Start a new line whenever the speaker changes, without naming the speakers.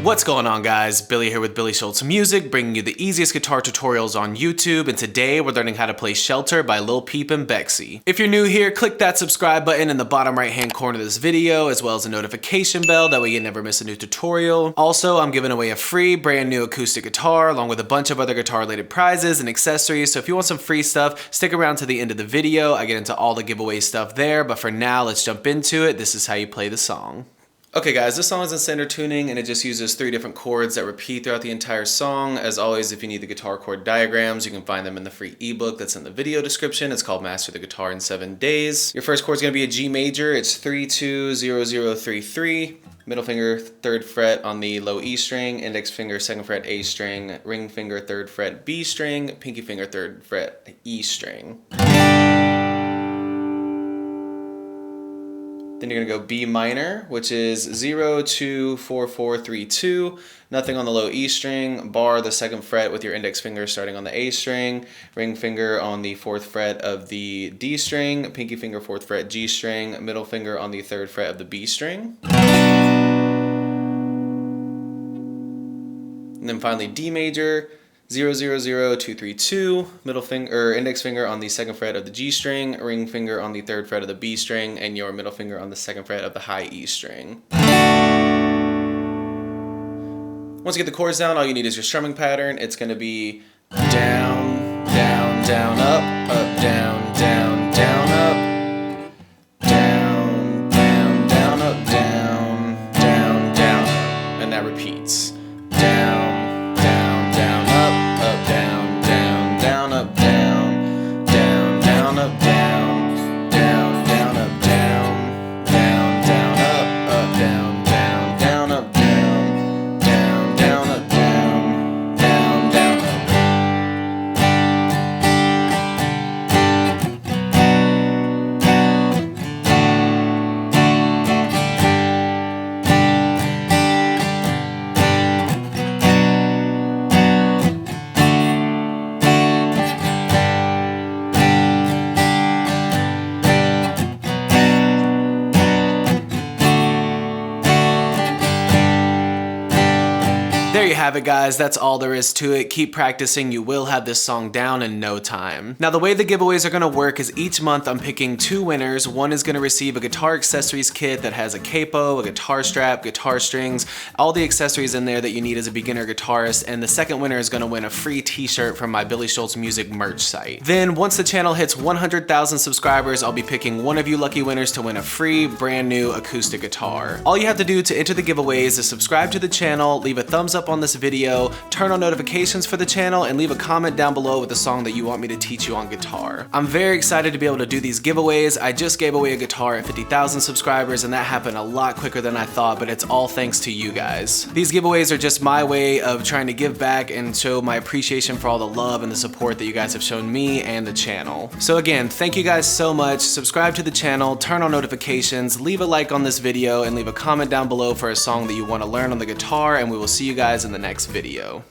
What's going on, guys? Billy here with Billy Schultz Music, bringing you the easiest guitar tutorials on YouTube, and today we're learning how to play Shelter by Lil Peep and BEXEY. If you're new here, click that subscribe button in the bottom right hand corner of this video, as well as a notification bell, that way you never miss a new tutorial. Also, I'm giving away a free brand new acoustic guitar, along with a bunch of other guitar related prizes and accessories, so if you want some free stuff, stick around to the end of the video. I get into all the giveaway stuff there, but for now, let's jump into it. This is how you play the song. Okay guys, this song is in standard tuning and it just uses 3 different chords that repeat throughout the entire song. As always, if you need the guitar chord diagrams, you can find them in the free ebook that's in the video description. It's called Master the Guitar in 7 Days. Your first chord is going to be a G major. It's 3-2-0-0-3-3. Middle finger 3rd fret on the low E string, index finger 2nd fret A string, ring finger 3rd fret B string, pinky finger 3rd fret E string. Then you're gonna go B minor, which is 0-2-4-4-3-2, nothing on the low E string, bar the 2nd fret with your index finger starting on the A string, ring finger on the 4th fret of the D string, pinky finger 4th fret G string, middle finger on the 3rd fret of the B string. And then finally D major, 0-0-0-2-3-2, middle finger or index finger on the 2nd fret of the G string, ring finger on the 3rd fret of the B string, and your middle finger on the 2nd fret of the high E string. Once you get the chords down, all you need is your strumming pattern. It's going to be down, down, down, up, down, down, down, up, down, down, down, up, down, down, down, up, and that repeats. Down, down, down, up, down, down, down, up, down, down, down, up, down, down, down, up, down, down, down, up, down, down, down, up, down, down, down, up, down, down, down, up. There you have it, guys. That's all there is to it. Keep practicing. You will have this song down in no time. Now, the way the giveaways are going to work is each month I'm picking 2 winners. One is going to receive a guitar accessories kit that has a capo, a guitar strap, guitar strings, all the accessories in there that you need as a beginner guitarist. And the second winner is going to win a free t-shirt from my Billy Schultz Music merch site. Then once the channel hits 100,000 subscribers, I'll be picking one of you lucky winners to win a free brand new acoustic guitar. All you have to do to enter the giveaways is subscribe to the channel, leave a thumbs up on this video, turn on notifications for the channel, and leave a comment down below with a song that you want me to teach you on guitar. I'm very excited to be able to do these giveaways. I just gave away a guitar at 50,000 subscribers and that happened a lot quicker than I thought, but it's all thanks to you guys. These giveaways are just my way of trying to give back and show my appreciation for all the love and the support that you guys have shown me and the channel. So again, thank you guys so much. Subscribe to the channel, turn on notifications, leave a like on this video, and leave a comment down below for a song that you want to learn on the guitar, and we will see you guys in the next video.